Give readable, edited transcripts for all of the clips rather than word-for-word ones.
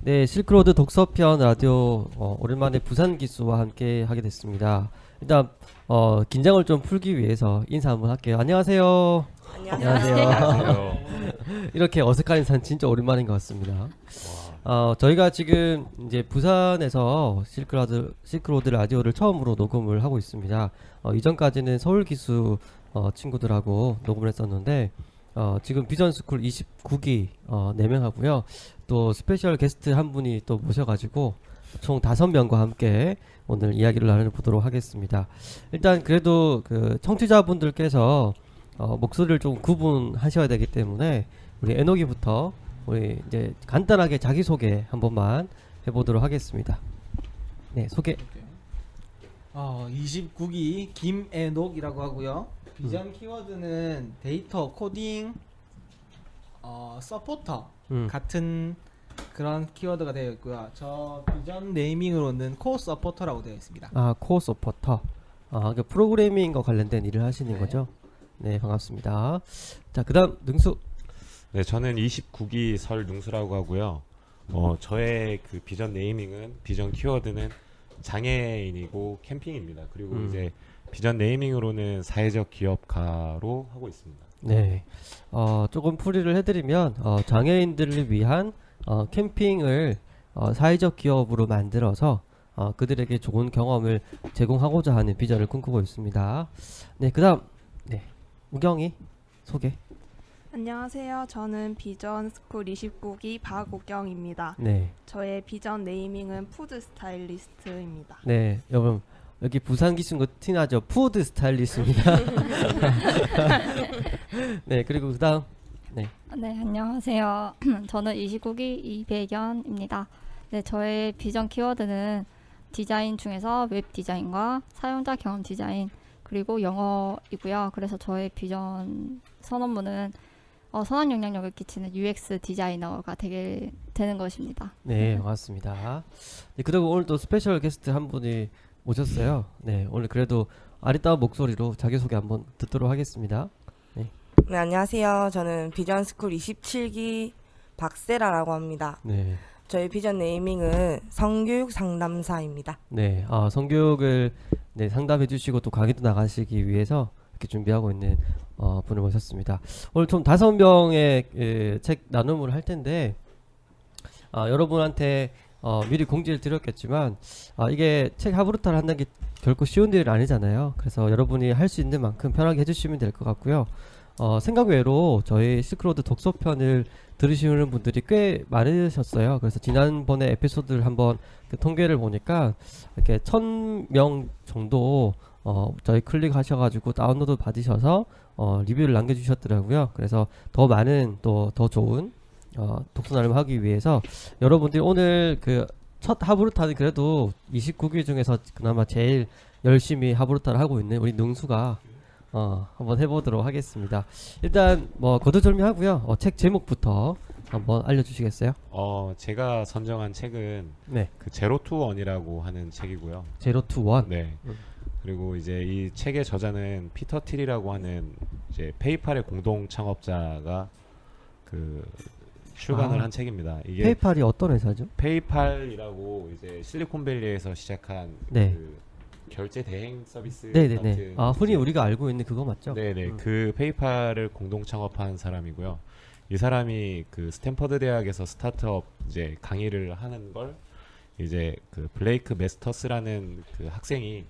네, 실크로드 독서편 라디오 오랜만에 부산 기수와 함께 하게 됐습니다. 일단 긴장을 좀 풀기 위해서 인사 한번 할게요. 안녕하세요. 안녕하세요. 안녕하세요. 이렇게 어색한 인사는 진짜 오랜만인 것 같습니다. 저희가 지금 이제 부산에서 실크로드 라디오를 처음으로 녹음을 하고 있습니다. 이전까지는 서울 기수 친구들하고 녹음을 했었는데 지금 비전스쿨 29기 4명 하고요. 또 스페셜 게스트 한 분이 또 모셔가지고 총 5명과 함께 오늘 이야기를 나눠보도록 하겠습니다. 일단 그래도 그 청취자분들께서 목소리를 좀 구분하셔야 되기 때문에 우리 에노기부터 우리 이제 간단하게 자기소개 한 번만 해보도록 하겠습니다. 네, 소개. 29기 김애녹이라고 하고요. 비전 키워드는 데이터 코딩 서포터 같은 그런 키워드가 되어 있고요. 저 비전 네이밍으로는 코 서포터라고 되어 있습니다. 코어 서포터. 그 프로그래밍과 관련된 일을 하시는 네. 거죠? 네, 반갑습니다. 자, 그다음 능수. 네, 저는 29기 설능수라고 하고요. 저의 그 비전 네이밍은 비전 키워드는 장애인이고 캠핑입니다. 그리고 이제 비전 네이밍으로는 사회적 기업가로 하고 있습니다. 네, 조금 풀이를 해드리면 장애인들을 위한 캠핑을 사회적 기업으로 만들어서 그들에게 좋은 경험을 제공하고자 하는 비전을 꿈꾸고 있습니다. 네, 그다음 네, 우경이 소개. 안녕하세요. 저는 비전 스쿨 29기 박우경입니다. 네, 저의 비전 네이밍은 푸드 스타일리스트입니다. 네, 여러분 여기 부산 기수인 거 티나죠? 푸드 스타일리스트입니다. 네, 그리고 그다음 네, 안녕하세요. 저는 29기 이배견입니다. 네, 저의 비전 키워드는 디자인 중에서 웹 디자인과 사용자 경험 디자인 그리고 영어이고요. 그래서 저의 비전 선언문은 선한 영향력을 끼치는 UX 디자이너가 되는 것입니다. 네, 반갑습니다. 네, 그리고 오늘 또 스페셜 게스트 한 분이 오셨어요. 네, 오늘 그래도 아리따운 목소리로 자기소개 한번 듣도록 하겠습니다. 네, 안녕하세요. 저는 비전 스쿨 27기 박세라라고 합니다. 네, 저희 비전 네이밍은 성교육 상담사입니다. 네, 성교육을 네, 상담해 주시고 또 강의도 나가시기 위해서 이렇게 준비하고 있는 분을 모셨습니다. 오늘 총 5명의 책 나눔을 할 텐데 여러분한테 미리 공지를 드렸겠지만 이게 책 하부르타를 한다는 게 결코 쉬운 일 아니잖아요. 그래서 여러분이 할 수 있는 만큼 편하게 해주시면 될 것 같고요. 생각 외로 저희 실크로드 독서편을 들으시는 분들이 꽤 많으셨어요. 그래서 지난번에 에피소드를 한번 그 통계를 보니까 이렇게 1000명 정도 저희 클릭하셔가지고 다운로드 받으셔서 리뷰를 남겨주셨더라고요. 그래서 더 많은 또 더 좋은 독서 나눔을 하기 위해서 여러분들이 오늘 그 첫 하부르타는 그래도 29기 중에서 그나마 제일 열심히 하부르타를 하고 있는 우리 능수가 한번 해보도록 하겠습니다. 일단 뭐 거두절미하고요. 책 제목부터 한번 알려주시겠어요? 제가 선정한 책은 네, 그 제로 투 원이라고 하는 책이고요. 제로 투 원. 네. 그리고 이제 이 책의 저자는 피터 틸이라고 하는 이제 페이팔의 공동 창업자가 그 출간을 한 책입니다. 이게 페이팔이 어떤 회사죠? 페이팔이라고 이제 실리콘밸리에서 시작한 네. 그 결제 대행 서비스 네네네. 같은 흔히 이제 우리가 알고 있는 그거 맞죠? 네네 그 페이팔을 공동 창업한 사람이고요. 이 사람이 그 스탠퍼드 대학에서 스타트업 이제 강의를 하는 걸 이제 그 블레이크 메스터스라는 그 학생이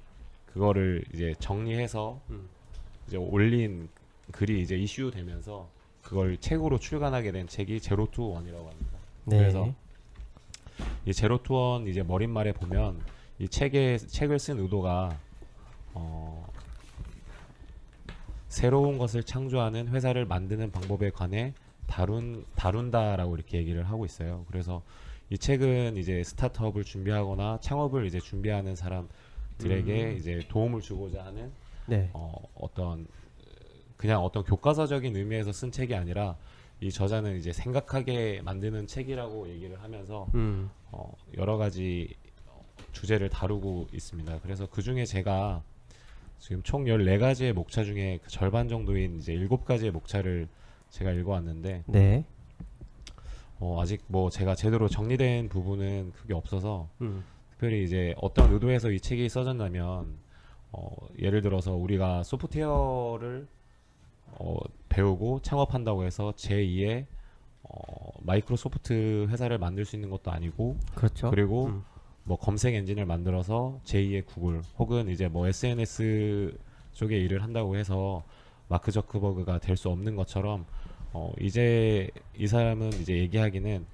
그거를 이제 정리해서 이제 올린 글이 이제 이슈되면서 그걸 책으로 출간하게 된 책이 제로 투 원이라고 합니다. 네. 그래서 이 제로 투 원 이제 머릿말에 보면 이 책을 쓴 의도가 새로운 것을 창조하는 회사를 만드는 방법에 관해 다룬다라고 이렇게 얘기를 하고 있어요. 그래서 이 책은 이제 스타트업을 준비하거나 창업을 이제 준비하는 사람들에게 이제 도움을 주고자 하는 네. 그냥 어떤 교과서적인 의미에서 쓴 책이 아니라 이 저자는 이제 생각하게 만드는 책이라고 얘기를 하면서 여러 가지 주제를 다루고 있습니다. 그래서 그 중에 제가 지금 총 14가지의 목차 중에 그 절반 정도인 이제 7가지의 목차를 제가 읽어왔는데 네. 아직 뭐 제가 제대로 정리된 부분은 크게 없어서 음. 특별히 이제 어떤 의도에서 이 책이 써졌냐면 예를 들어서 우리가 소프트웨어를 배우고 창업한다고 해서 제2의 마이크로소프트 회사를 만들 수 있는 것도 아니고 그렇죠. 그리고 음. 뭐 검색 엔진을 만들어서 제2의 구글 혹은 이제 뭐 SNS 쪽에 일을 한다고 해서 마크 저크버그가 될 수 없는 것처럼 이제 이 사람은 이제 얘기하기는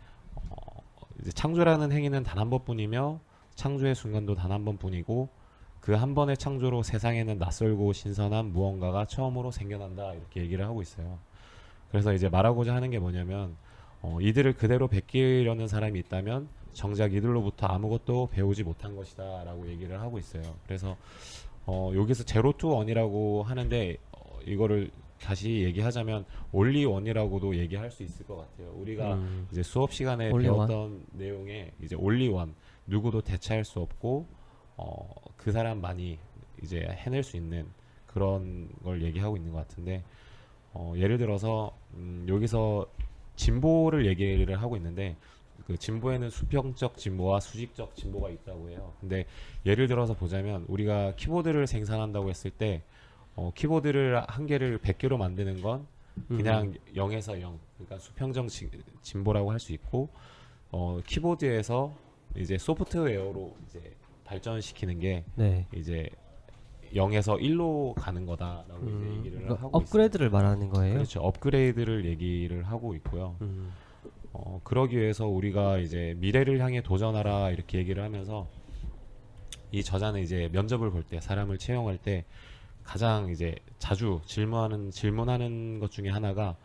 이제 창조라는 행위는 단 한 번뿐이며 창조의 순간도 단 한 번뿐이고 그 한 번의 창조로 세상에는 낯설고 신선한 무언가가 처음으로 생겨난다 이렇게 얘기를 하고 있어요. 그래서 이제 말하고자 하는 게 뭐냐면 이들을 그대로 베끼려는 사람이 있다면 정작 이들로부터 아무것도 배우지 못한 것이다 라고 얘기를 하고 있어요. 그래서 여기서 제로 투 원이라고 하는데 이거를 다시 얘기하자면 올리 원이라고도 얘기할 수 있을 것 같아요. 우리가 이제 수업 시간에 올리 원. 배웠던 내용에 이제 올리 원 누구도 대체할 수 없고 그 사람만이 이제 해낼 수 있는 그런 걸 얘기하고 있는 것 같은데 예를 들어서 여기서 진보를 얘기를 하고 있는데 그 진보에는 수평적 진보와 수직적 진보가 있다고 해요. 근데 예를 들어서 보자면 우리가 키보드를 생산한다고 했을 때 키보드를 한 개를 100개로 만드는 건 그냥 0에서 0 그러니까 수평적 진보라고 할 수 있고 키보드에서 이제 소프트웨어로 이제 발전시키는 게 네. 이제 0에서 1로 가는 거다라고 이제 얘기를 그러니까 하고 업그레이드를 말하는 거예요. 그렇죠. 업그레이드를 얘기를 하고 있고요. 그러기 위해서 우리가 이제 미래를 향해 도전하라 이렇게 얘기를 하면서 이 저자는 이제 면접을 볼 때 사람을 채용할 때 가장 이제 자주 질문하는 것 중에 하나가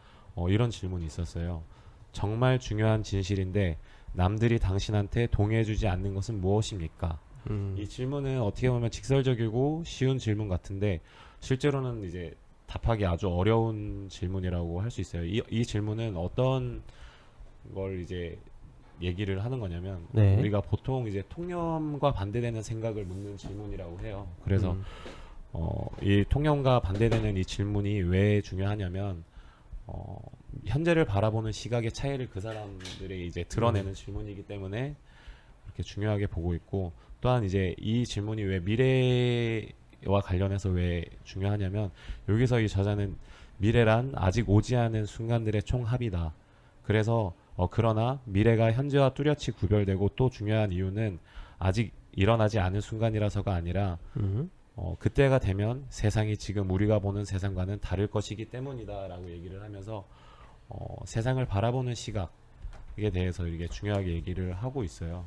이런 질문이 있었어요. 정말 중요한 진실인데 남들이 당신한테 동의해주지 않는 것은 무엇입니까? 이 질문은 어떻게 보면 직설적이고 쉬운 질문 같은데 실제로는 이제 답하기 아주 어려운 질문이라고 할 수 있어요. 이 질문은 어떤 걸 이제 얘기를 하는 거냐면 네. 우리가 보통 이제 통념과 반대되는 생각을 묻는 질문이라고 해요. 그래서 이 통념과 반대되는 이 질문이 왜 중요하냐면 현재를 바라보는 시각의 차이를 그 사람들이 이제 드러내는 질문이기 때문에 그렇게 중요하게 보고 있고 또한 이제 이 질문이 왜 미래와 관련해서 왜 중요하냐면 여기서 이 저자는 미래란 아직 오지 않은 순간들의 총합이다. 그래서 그러나 미래가 현재와 뚜렷이 구별되고 또 중요한 이유는 아직 일어나지 않은 순간이라서가 아니라 그때가 되면 세상이 지금 우리가 보는 세상과는 다를 것이기 때문이다라고 얘기를 하면서 세상을 바라보는 시각에 대해서 이게 중요하게 얘기를 하고 있어요.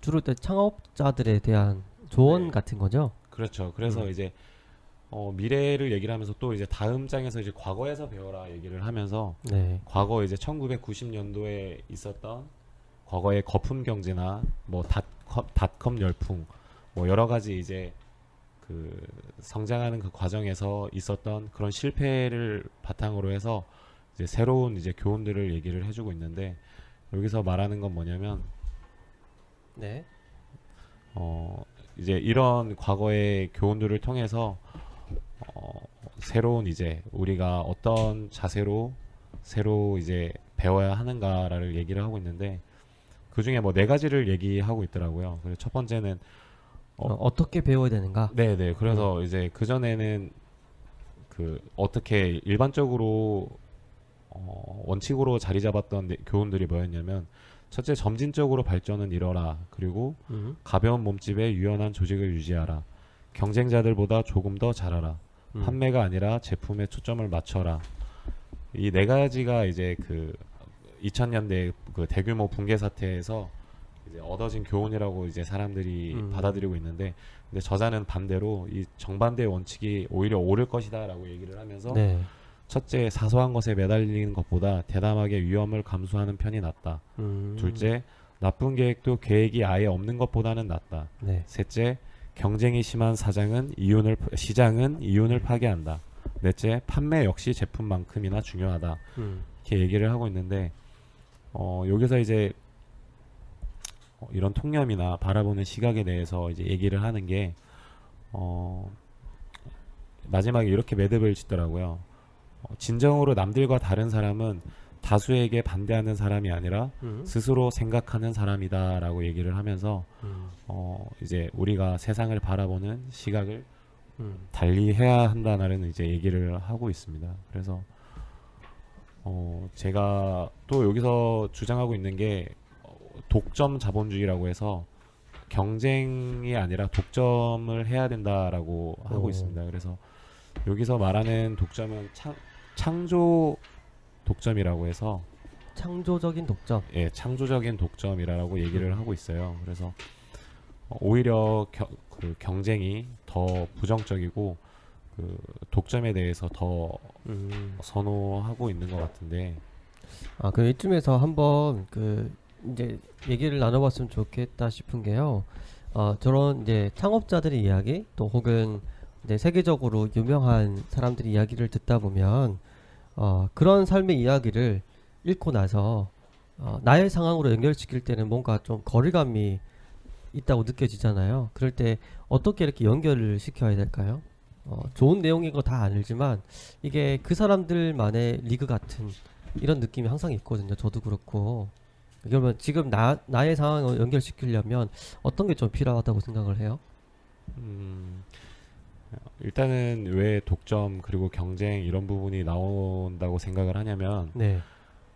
주로 때 창업자들에 대한 조언 네. 같은 거죠. 그렇죠. 그래서 이제 미래를 얘기를 하면서 또 이제 다음 장에서 이제 과거에서 배워라 얘기를 하면서 네. 과거 이제 1990년도에 있었던 과거의 거품 경제나 뭐 닷컴 열풍 뭐 여러 가지 이제 그 성장하는 그 과정에서 있었던 그런 실패를 바탕으로 해서 이제 새로운 이제 교훈들을 얘기를 해주고 있는데 여기서 말하는 건 뭐냐면 네. 이제 이런 과거의 교훈들을 통해서 새로운 이제 우리가 어떤 자세로 새로 이제 배워야 하는가를 얘기를 하고 있는데 그 중에 뭐 4가지를 얘기하고 있더라고요. 그래서 첫 번째는 어떻게 배워야 되는가? 네네. 그래서 이제 그 전에는 그 어떻게 일반적으로 원칙으로 자리 잡았던 교훈들이 뭐였냐면 첫째 점진적으로 발전은 이뤄라. 그리고 가벼운 몸집에 유연한 조직을 유지하라. 경쟁자들보다 조금 더 잘하라. 판매가 아니라 제품에 초점을 맞춰라. 이 4가지가 이제 그 2000년대 그 대규모 붕괴 사태에서 이제 얻어진 교훈이라고 이제 사람들이 받아들이고 있는데 근데 저자는 반대로 이 정반대의 원칙이 오히려 옳을 것이다라고 얘기를 하면서 네. 첫째 사소한 것에 매달리는 것보다 대담하게 위험을 감수하는 편이 낫다. 둘째 나쁜 계획도 계획이 아예 없는 것보다는 낫다. 네. 셋째 경쟁이 심한 시장은 이윤을 파괴한다. 넷째 판매 역시 제품만큼이나 중요하다. 이렇게 얘기를 하고 있는데 여기서 이제 이런 통념이나 바라보는 시각에 대해서 이제 얘기를 하는 게 마지막에 이렇게 매듭을 짓더라고요. 진정으로 남들과 다른 사람은 다수에게 반대하는 사람이 아니라 음. 스스로 생각하는 사람이다라고 얘기를 하면서 이제 우리가 세상을 바라보는 시각을 달리 해야 한다는 이제 얘기를 하고 있습니다. 그래서 제가 또 여기서 주장하고 있는 게 독점 자본주의라고 해서 경쟁이 아니라 독점을 해야 된다라고 하고 오. 있습니다. 그래서 여기서 말하는 독점은 창조 독점이라고 해서 창조적인 독점. 예, 창조적인 독점이라고 얘기를 하고 있어요. 그래서 오히려 그 경쟁이 더 부정적이고 그 독점에 대해서 더 선호하고 있는 것 같은데 아, 그럼 이쯤에서 한번 그 이제 얘기를 나눠봤으면 좋겠다 싶은 게요. 저런 이제 창업자들의 이야기 또 혹은 이제 세계적으로 유명한 사람들의 이야기를 듣다 보면 그런 삶의 이야기를 읽고 나서 나의 상황으로 연결시킬 때는 뭔가 좀 거리감이 있다고 느껴지잖아요. 그럴 때 어떻게 이렇게 연결을 시켜야 될까요? 좋은 내용인 거 다 알지만 이게 그 사람들만의 리그 같은 이런 느낌이 항상 있거든요. 저도 그렇고. 그러면 지금 나의 상황을 연결시키려면 어떤 게 좀 필요하다고 생각을 해요? 일단은 왜 독점 그리고 경쟁 이런 부분이 나온다고 생각을 하냐면 네.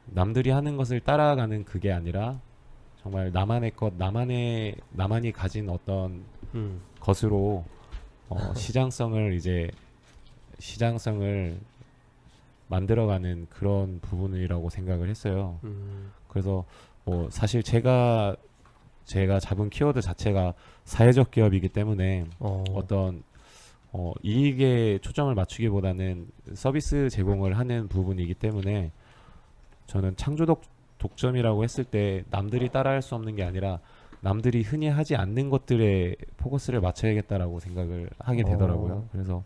남들이 하는 것을 따라가는 그게 아니라 정말 나만의 것, 나만이 가진 어떤 것으로 시장성을 만들어가는 그런 부분이라고 생각을 했어요. 그래서 뭐 사실 제가 잡은 키워드 자체가 사회적 기업이기 때문에 어떤 이익에 초점을 맞추기보다는 서비스 제공을 하는 부분이기 때문에 저는 창조적 독점이라고 했을 때 남들이 따라할 수 없는 게 아니라 남들이 흔히 하지 않는 것들에 포커스를 맞춰야겠다라고 생각을 하게 되더라고요. 그래서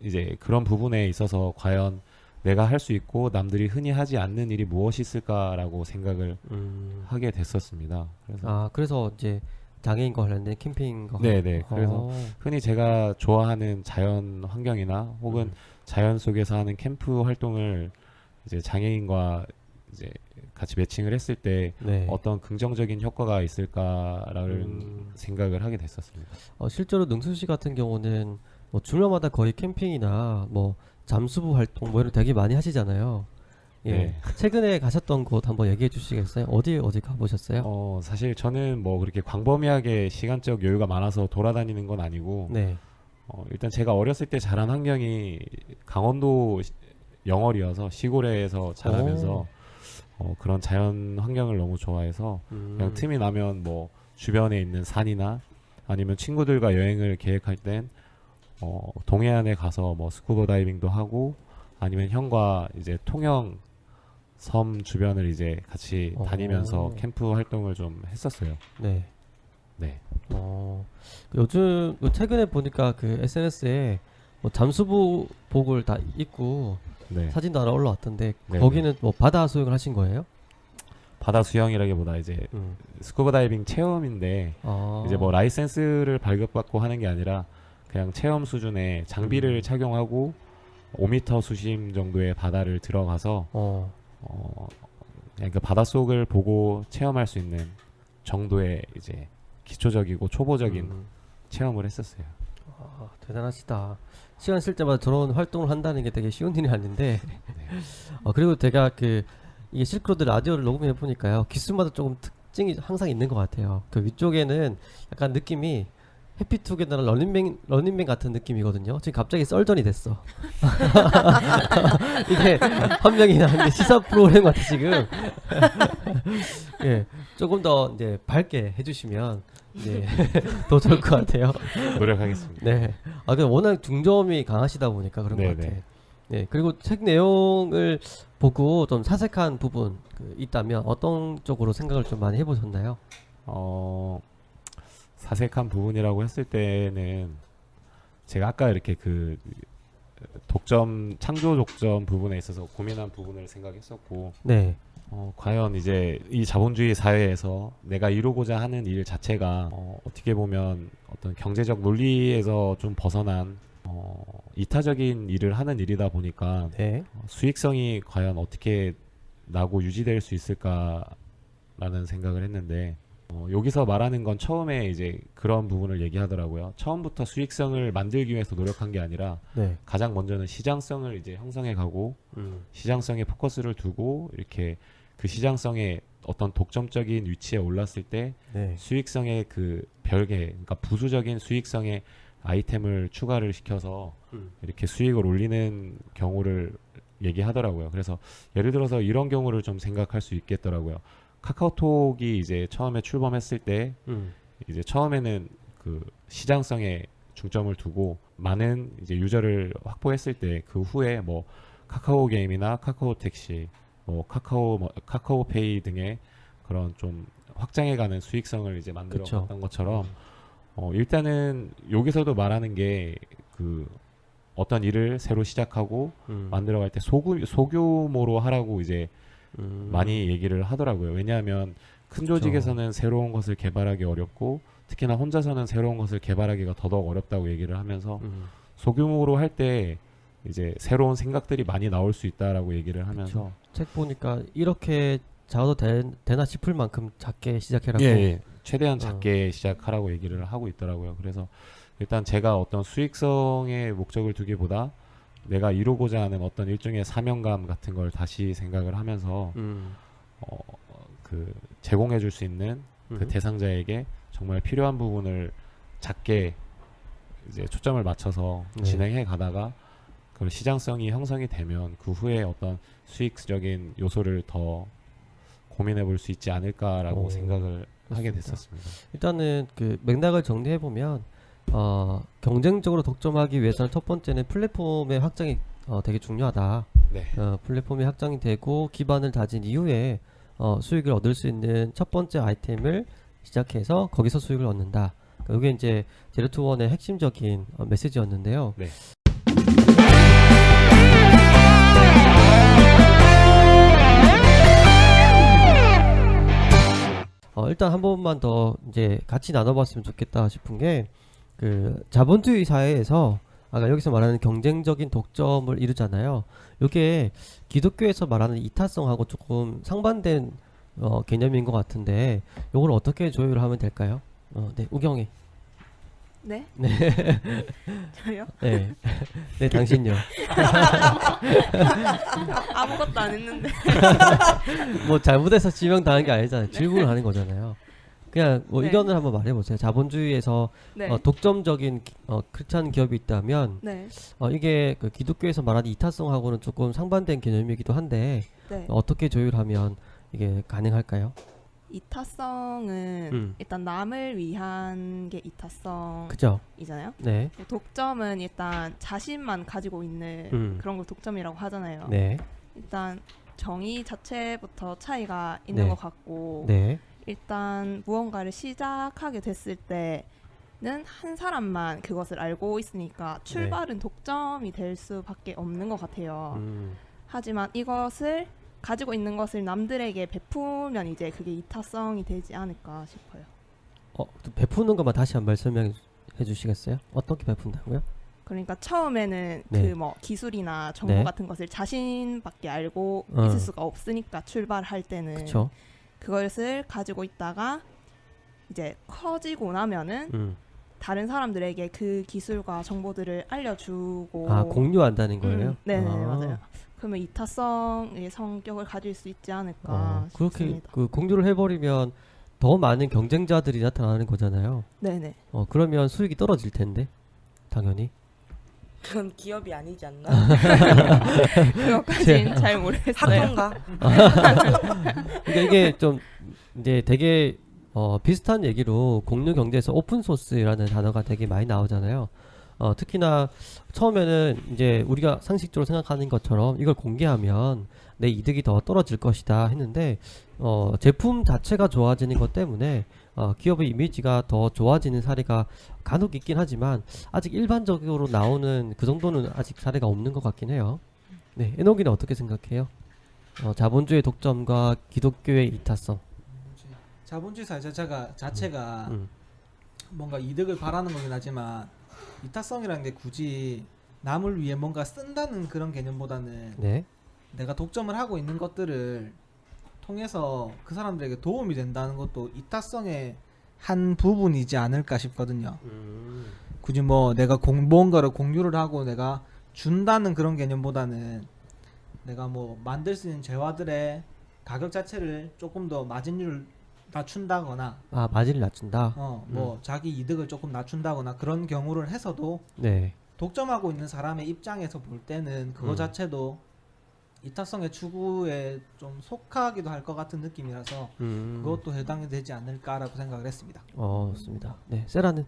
이제 그런 부분에 있어서 과연 내가 할 수 있고 남들이 흔히 하지 않는 일이 무엇이 있을까라고 생각을 하게 됐었습니다. 그래서 이제 장애인과 관련된 캠페인과 네네. 그래서 흔히 제가 좋아하는 자연 환경이나 혹은 자연 속에서 하는 캠프 활동을 이제 장애인과 이제 같이 매칭을 했을 때 네. 어떤 긍정적인 효과가 있을까라는 생각을 하게 됐었습니다. 실제로 능수 씨 같은 경우는 뭐 주말마다 거의 캠핑이나 뭐 잠수부 활동 뭐 이런 되게 많이 하시잖아요. 예. 네. 최근에 가셨던 곳 한번 얘기해 주시겠어요? 어디 가보셨어요? 사실 저는 뭐 그렇게 광범위하게 시간적 여유가 많아서 돌아다니는 건 아니고 네. 일단 제가 어렸을 때 자란 환경이 강원도 영월이어서 시골에서 자라면서 그런 자연 환경을 너무 좋아해서 그냥 틈이 나면 뭐 주변에 있는 산이나 아니면 친구들과 여행을 계획할 땐 동해안에 가서 뭐 스쿠버 다이빙도 하고 아니면 형과 이제 통영 섬 주변을 이제 같이 다니면서 캠프 활동을 좀 했었어요. 네. 네. 요즘 최근에 보니까 그 SNS에 뭐 잠수복을 다 입고 네. 사진도 하나 올라왔던데 네, 거기는 뭐 바다 수영을 하신 거예요? 바다 수영이라기보다 이제 스쿠버 다이빙 체험인데 이제 뭐 라이센스를 발급받고 하는 게 아니라 그냥 체험 수준의 장비를 착용하고 5m 수심 정도의 바다를 들어가서 그냥 그 바닷속을 보고 체험할 수 있는 정도의 이제 기초적이고 초보적인 체험을 했었어요. 대단하시다. 시간 쓸 때마다 저런 활동을 한다는 게 되게 쉬운 일이 아닌데 그리고 제가 이게 실크로드 라디오를 녹음해 보니까요 기수마다 조금 특징이 항상 있는 것 같아요. 그 위쪽에는 약간 느낌이 해피투게더나 런닝맨 같은 느낌이거든요. 지금 갑자기 썰전이 됐어. 이게 한 명이 나는데 시사 프로그램 같아 지금. 예, 조금 더 이제 밝게 해주시면 더 좋을 것 같아요. 노력하겠습니다. 네. 그냥 워낙 중점이 강하시다 보니까 그런 것 같아. 네. 그리고 책 내용을 보고 좀 사색한 부분 있다면 어떤 쪽으로 생각을 좀 많이 해보셨나요? 사색한 부분이라고 했을 때는 제가 아까 이렇게 그 창조 독점 부분에 있어서 고민한 부분을 생각했었고, 네. 과연 이제 이 자본주의 사회에서 내가 이루고자 하는 일 자체가 어떻게 보면 어떤 경제적 논리에서 좀 벗어난 이타적인 일을 하는 일이다 보니까 네. 수익성이 과연 어떻게 나고 유지될 수 있을까라는 생각을 했는데 여기서 말하는 건 처음에 이제 그런 부분을 얘기하더라고요. 처음부터 수익성을 만들기 위해서 노력한 게 아니라 네. 가장 먼저는 시장성을 이제 형성해 가고 시장성에 포커스를 두고 이렇게 그 시장성에 어떤 독점적인 위치에 올랐을 때 네. 수익성의 그 별개, 그러니까 부수적인 수익성의 아이템을 추가를 시켜서 이렇게 수익을 올리는 경우를 얘기하더라고요. 그래서 예를 들어서 이런 경우를 좀 생각할 수 있겠더라고요. 카카오톡이 이제 처음에 출범했을 때 이제 처음에는 그 시장성에 중점을 두고 많은 이제 유저를 확보했을 때 그 후에 뭐 카카오 게임이나 카카오 택시, 뭐 카카오페이 등의 그런 좀 확장해가는 수익성을 이제 만들어갔던 그쵸. 것처럼 일단은 여기서도 말하는 게 그 어떤 일을 새로 시작하고 만들어갈 때 소규모로 하라고 이제 많이 얘기를 하더라고요. 왜냐하면 큰 그쵸. 조직에서는 새로운 것을 개발하기 어렵고 특히나 혼자서는 새로운 것을 개발하기가 더더욱 어렵다고 얘기를 하면서 소규모로 할 때 이제 새로운 생각들이 많이 나올 수 있다라고 얘기를 하면서 책 보니까 이렇게 작아도 되나 싶을 만큼 작게 시작해라고. 최대한 작게 시작하라고 얘기를 하고 있더라고요. 그래서 일단 제가 어떤 수익성에 목적을 두기보다 내가 이루고자 하는 어떤 일종의 사명감 같은 걸 다시 생각을 하면서 그 제공해 줄 수 있는 그 대상자에게 정말 필요한 부분을 작게 이제 초점을 맞춰서 네. 진행해 가다가 그 시장성이 형성이 되면 그 후에 어떤 수익적인 요소를 더 고민해 볼 수 있지 않을까라고 오, 생각을 하게 그렇습니다. 됐었습니다. 일단은 그 맥락을 정리해 보면 경쟁적으로 독점하기 위해서는 첫 번째는 플랫폼의 확장이 되게 중요하다. 네. 플랫폼이 확장이 되고 기반을 다진 이후에 수익을 얻을 수 있는 첫 번째 아이템을 시작해서 거기서 수익을 얻는다. 이게 이제 제로투원의 핵심적인 메시지였는데요. 네. 일단 한 번만 더 이제 같이 나눠봤으면 좋겠다 싶은 게 그 자본주의 사회에서 아까 여기서 말하는 경쟁적인 독점을 이루잖아요. 이게 기독교에서 말하는 이타성하고 조금 상반된 개념인 것 같은데 이걸 어떻게 조율하면 될까요? 네, 우경이. 네? 네. 저요? 네. 네, 당신요. 아무것도 안 했는데. 뭐 잘못해서 지명당한 게 아니잖아요. 질문을 하는 거잖아요. 그냥 뭐 네. 의견을 한번 말해보세요. 자본주의에서 네. 독점적인 크리스찬 기업이 있다면 네. 이게 그 기독교에서 말하는 이타성하고는 조금 상반된 개념이기도 한데 네. 어떻게 조율하면 이게 가능할까요? 이타성은 일단 남을 위한 게 이타성이잖아요. 그죠? 네. 독점은 일단 자신만 가지고 있는 그런 걸 독점이라고 하잖아요. 네. 일단 정의 자체부터 차이가 있는 네. 것 같고 네. 일단 무언가를 시작하게 됐을 때는 한 사람만 그것을 알고 있으니까 출발은 독점이 될 수밖에 없는 것 같아요. 하지만 이것을 가지고 있는 것을 남들에게 베푸면 이제 그게 이타성이 되지 않을까 싶어요. 또 베푸는 것만 다시 한번 설명해 주시겠어요? 어떻게 베푼다고요? 그러니까 처음에는 네. 그 뭐 기술이나 정보 네. 같은 것을 자신밖에 알고 어. 있을 수가 없으니까 출발할 때는 그쵸? 그것을 가지고 있다가 이제 커지고 나면은 다른 사람들에게 그 기술과 정보들을 알려주고 공유한다는 거예요? 네네 맞아요. 그러면 이타성의 성격을 가질 수 있지 않을까 그렇게 싶습니다. 그 공유를 해버리면 더 많은 경쟁자들이 나타나는 거잖아요. 네네. 그러면 수익이 떨어질 텐데 당연히. 그건 기업이 아니지 않나? 그것까지는 잘 모르겠어요. 학교인가? 그러니까 이게 좀 이제 되게 비슷한 얘기로 공유 경제에서 오픈 소스라는 단어가 되게 많이 나오잖아요. 특히나 처음에는 이제 우리가 상식적으로 생각하는 것처럼 이걸 공개하면 내 이득이 더 떨어질 것이다 했는데 제품 자체가 좋아지는 것 때문에 기업의 이미지가 더 좋아지는 사례가 간혹 있긴 하지만 아직 일반적으로 나오는 그 정도는 아직 사례가 없는 것 같긴 해요. 네, 에녹이는 어떻게 생각해요? 자본주의 독점과 기독교의 이타성. 자본주의 사회 자체가 음. 뭔가 이득을 바라는 거긴 하지만 이타성이라는 게 굳이 남을 위해 뭔가 쓴다는 그런 개념보다는 네. 내가 독점을 하고 있는 것들을 통해서 그 사람들에게 도움이 된다는 것도 이타성의 한 부분이지 않을까 싶거든요. 굳이 뭐 내가 무언가를 공유를 하고 내가 준다는 그런 개념보다는 내가 뭐 만들 수 있는 재화들의 가격 자체를 조금 더 마진율을 낮춘다거나 아, 마진을 낮춘다. 뭐 자기 이득을 조금 낮춘다거나 그런 경우를 해서도 네. 독점하고 있는 사람의 입장에서 볼 때는 그거 자체도 이타성의 추구에 좀 속하기도 할 것 같은 느낌이라서 그것도 해당이 되지 않을까라고 생각을 했습니다. 좋습니다. 네, 세라는?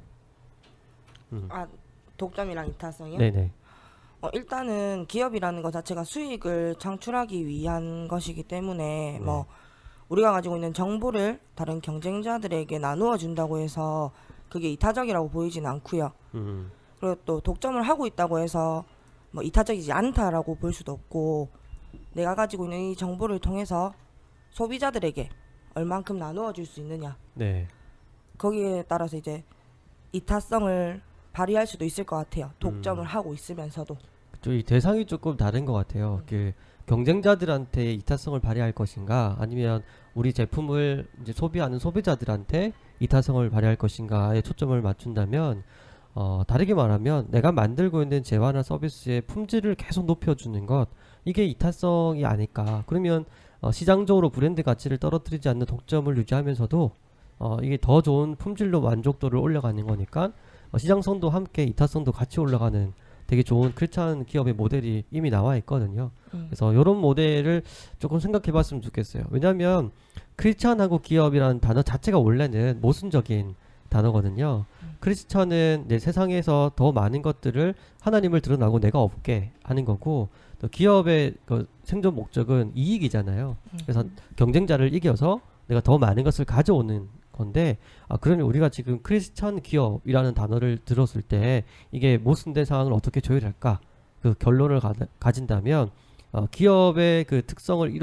아, 독점이랑 이타성이요? 네네. 일단은 기업이라는 것 자체가 수익을 창출하기 위한 것이기 때문에 뭐 우리가 가지고 있는 정보를 다른 경쟁자들에게 나누어 준다고 해서 그게 이타적이라고 보이진 않고요. 그리고 또 독점을 하고 있다고 해서 뭐 이타적이지 않다라고 볼 수도 없고, 내가 가지고 있는 이 정보를 통해서 소비자들에게 얼만큼 나누어 줄 수 있느냐, 네. 거기에 따라서 이제 이타성을 발휘할 수도 있을 것 같아요. 독점을 하고 있으면서도. 이 대상이 조금 다른 것 같아요. 그 경쟁자들한테 이타성을 발휘할 것인가, 아니면 우리 제품을 이제 소비하는 소비자들한테 이타성을 발휘할 것인가에 초점을 맞춘다면, 다르게 말하면 내가 만들고 있는 재화나 서비스의 품질을 계속 높여주는 것, 이게 이타성이 아닐까. 그러면 시장적으로 브랜드 가치를 떨어뜨리지 않는 독점을 유지하면서도 이게 더 좋은 품질로 만족도를 올려가는 거니까 시장성도 함께 이타성도 같이 올라가는 되게 좋은 크리스찬 기업의 모델이 이미 나와 있거든요. 그래서 이런 모델을 조금 생각해 봤으면 좋겠어요. 왜냐하면 크리스찬하고 기업이라는 단어 자체가 원래는 모순적인 단어거든요. 크리스찬은 내 세상에서 더 많은 것들을 하나님을 드러나고 내가 없게 하는 거고, 또 기업의 그 생존 목적은 이익이잖아요. 그래서 경쟁자를 이겨서 내가 더 많은 것을 가져오는 건데, 그러면 우리가 지금 크리스천 기업이라는 단어를 들었을 때 이게 모순된 상황을 어떻게 조율할까, 그 결론을 가진다면 기업의 그 특성을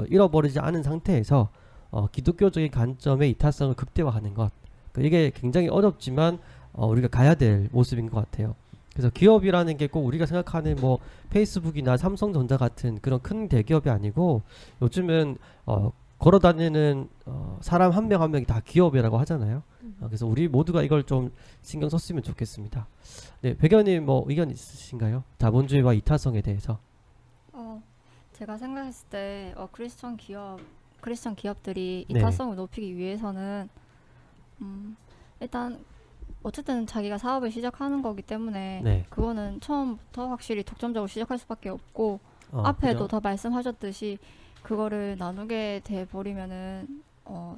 잃어버리지 않은 상태에서 기독교적인 관점의 이타성을 극대화하는 것, 이게 굉장히 어렵지만 우리가 가야 될 모습인 것 같아요. 그래서 기업이라는 게 꼭 우리가 생각하는 뭐 페이스북이나 삼성전자 같은 그런 큰 대기업이 아니고, 요즘은 걸어다니는 사람 한 명 한 명이 다 기업이라고 하잖아요. 그래서 우리 모두가 이걸 좀 신경 썼으면 좋겠습니다. 네, 백연님 뭐 의견 있으신가요? 자본주의와 이타성에 대해서. 제가 생각했을 때 크리스천 기업들이 네. 이타성을 높이기 위해서는 일단 어쨌든 자기가 사업을 시작하는 거기 때문에 네. 그거는 처음부터 확실히 독점적으로 시작할 수밖에 없고, 앞에도 그죠? 더 말씀하셨듯이 그거를 나누게 돼 버리면은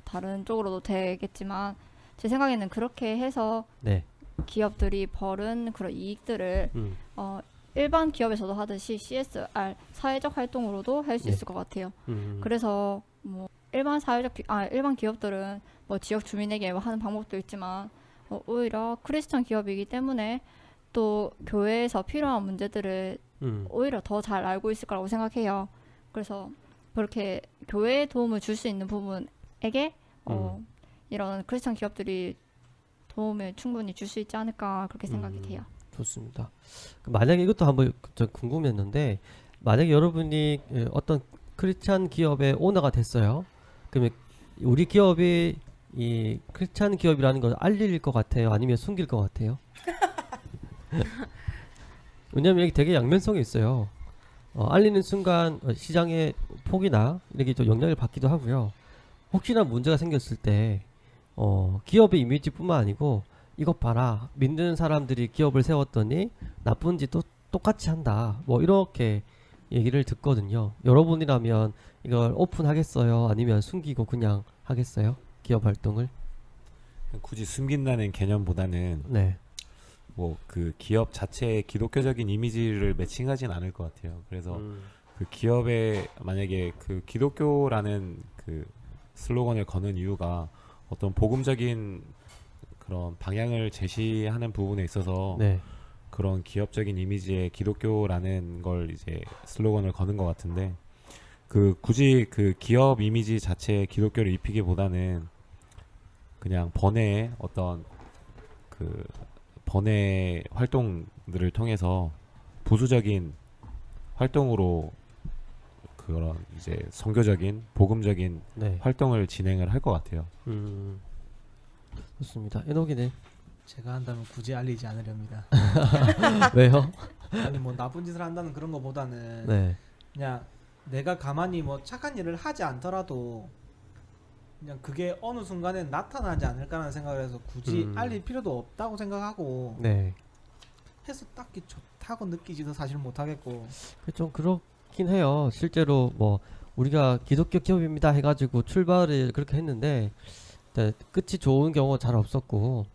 다른 쪽으로도 되겠지만, 제 생각에는 그렇게 해서 네. 기업들이 벌은 그런 이익들을 일반 기업에서도 하듯이 CSR 사회적 활동으로도 할 수 네. 있을 것 같아요. 음. 그래서 뭐 일반 기업들은 뭐 지역 주민에게 하는 방법도 있지만 오히려 크리스천 기업이기 때문에 또 교회에서 필요한 문제들을 오히려 더 잘 알고 있을 거라고 생각해요. 그래서 그렇게 교회에 도움을 줄 수 있는 부분에게 이런 크리스천 기업들이 도움을 충분히 줄 수 있지 않을까, 그렇게 생각이 돼요. 좋습니다. 만약에 이것도 한번 좀 궁금했는데, 만약에 여러분이 어떤 크리스찬 기업의 오너가 됐어요. 그러면 우리 기업이 이 크리스찬 기업이라는 걸 알릴 것 같아요? 아니면 숨길 것 같아요? 왜냐면 이게 되게 양면성이 있어요. 알리는 순간 시장의 폭이나 이렇게 좀 영향을 받기도 하고요. 혹시나 문제가 생겼을 때 기업의 이미지뿐만 아니고, 이것 봐라, 믿는 사람들이 기업을 세웠더니 나쁜 짓도 똑같이 한다, 뭐 이렇게 얘기를 듣거든요. 여러분이라면 이걸 오픈하겠어요? 아니면 숨기고 그냥 하겠어요? 기업 활동을? 굳이 숨긴다는 개념보다는 네. 뭐 그 기업 자체의 기독교적인 이미지를 매칭하진 않을 것 같아요. 그래서 그 기업에 만약에 그 기독교라는 그 슬로건을 거는 이유가 어떤 복음적인 그런 방향을 제시하는 부분에 있어서 네. 그런 기업적인 이미지의 기독교라는 걸 이제 슬로건을 거는 것 같은데, 그 굳이 그 기업 이미지 자체에 기독교를 입히기보다는 그냥 번외의 어떤 그 번외 활동들을 통해서 부수적인 활동으로 그런 이제 선교적인 복음적인 네. 활동을 진행을 할 것 같아요. 좋습니다. 에녹이네. 제가 한다면 굳이 알리지 않으렵니다. 왜요? 아니 뭐 나쁜 짓을 한다는 그런 거보다는 네. 그냥 내가 가만히 뭐 착한 일을 하지 않더라도 그냥 그게 어느 순간에 나타나지 않을까라는 생각을 해서 굳이 알릴 필요도 없다고 생각하고 네. 해서 딱히 좋다고 느끼지도 사실 못하겠고. 좀 그렇긴 해요. 실제로 뭐 우리가 기독교 기업입니다 해가지고 출발을 그렇게 했는데 네, 끝이 좋은 경우가 잘 없었고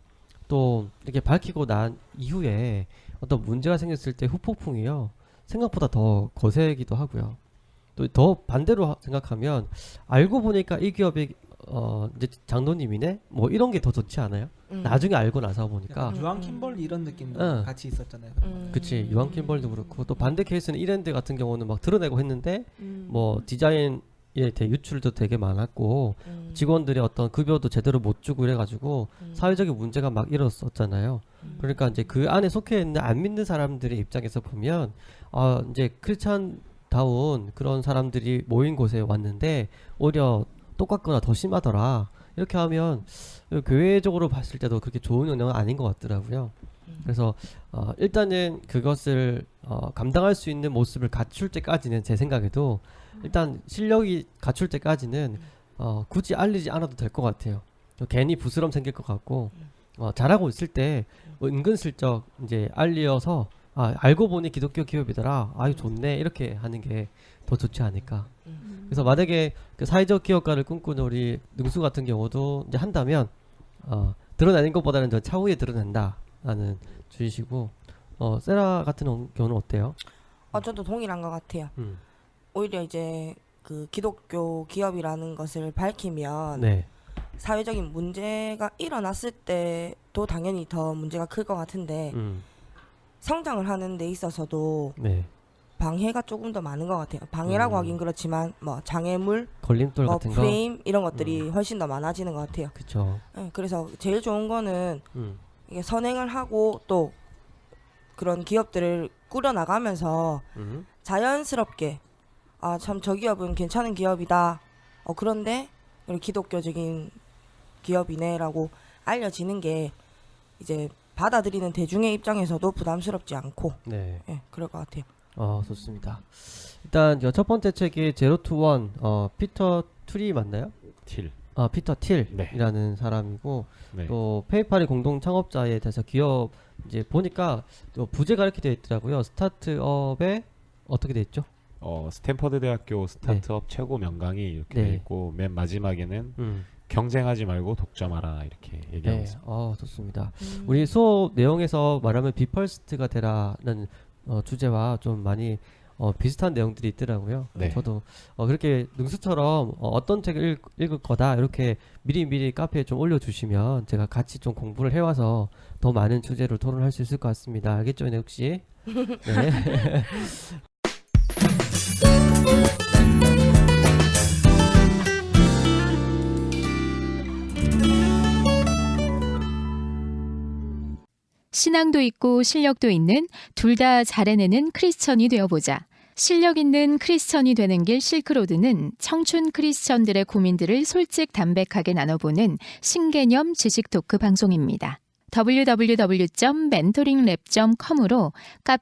또 이렇게 밝히고 난 이후에 어떤 문제가 생겼을 때 후폭풍이요 생각보다 더 거세기도 하고요. 또 더 반대로 생각하면 알고 보니까 이 기업이 이제 장로님이네 뭐 이런 게 더 좋지 않아요? 나중에 알고 나서 보니까 약간 유한 킴벌리 이런 느낌도 응. 같이 있었잖아요. 그치 유한 킴벌도 그렇고 또 반대 케이스는 이랜드 같은 경우는 막 드러내고 했는데 뭐 디자인에 대해 유출도 되게 많았고 직원들의 어떤 급여도 제대로 못 주고 이래가지고 사회적인 문제가 막 일어섰잖아요. 그러니까 이제 그 안에 속해 있는 안 믿는 사람들의 입장에서 보면 이제 크리스찬다운 그런 사람들이 모인 곳에 왔는데 오히려 똑같거나 더 심하더라. 이렇게 하면 교회적으로 봤을 때도 그렇게 좋은 영향은 아닌 것 같더라고요. 그래서 일단은 그것을 감당할 수 있는 모습을 갖출 때까지는 제 생각에도 일단 실력이 갖출 때까지는 굳이 알리지 않아도 될 것 같아요. 괜히 부스럼 생길 것 같고 잘하고 있을 때 은근슬쩍 이제 알려서 알고 보니 기독교 기업이더라. 아유 좋네 이렇게 하는 게 더 좋지 않을까. 그래서 만약에 그 사회적 기업가를 꿈꾸는 우리 능수 같은 경우도 이제 한다면 드러내는 것보다는 더 차후에 드러낸다라는 주의시고 세라 같은 경우는 어때요? 저도 동일한 것 같아요. 음. 오히려 이제 그 기독교 기업이라는 것을 밝히면 네. 사회적인 문제가 일어났을 때도 당연히 더 문제가 클 것 같은데 성장을 하는 데 있어서도 네. 방해가 조금 더 많은 것 같아요. 방해라고 하긴 그렇지만 뭐 장애물, 걸림돌 뭐 같은 거. 프레임 이런 것들이 훨씬 더 많아지는 것 같아요. 그쵸. 그래서 제일 좋은 거는 음. 이게 선행을 하고 또 그런 기업들을 꾸려나가면서 자연스럽게 참 저 기업은 괜찮은 기업이다. 그런데 기독교적인 기업이네라고 알려지는 게 이제 받아들이는 대중의 입장에서도 부담스럽지 않고 네. 그럴 것 같아요. 좋습니다. 일단 첫 번째 책이 제로 투 원 피터 툴이 맞나요? 틸. 피터 틸이라는 사람이고 네. 또 페이팔의 공동 창업자에 대해서 기업 이제 보니까 또 부제가 이렇게 되어 있더라고요. 스타트업에 어떻게 되어 있죠? 스탠퍼드 대학교 스타트업 최고 명강이 이렇게 네. 돼 있고 맨 마지막에는 경쟁하지 말고 독점하라 이렇게 얘기하고 네. 있습니다. 좋습니다. 우리 수업 내용에서 말하면 비펄스트가 되라는 주제와 좀 많이 비슷한 내용들이 있더라고요. 네. 저도 그렇게 능수처럼 어떤 책을 읽을 거다 이렇게 미리 카페에 좀 올려주시면 제가 같이 좀 공부를 해와서 더 많은 주제를 토론할 수 있을 것 같습니다. 알겠죠, 네 혹시? 네. 신앙도 있고 실력도 있는 둘 다 잘해내는 크리스천이 되어보자. 실력 있는 크리스천이 되는 길 실크로드는 청춘 크리스천들의 고민들을 솔직 담백하게 나눠보는 신개념 지식 토크 방송입니다. www.mentoringlab.com으로 카페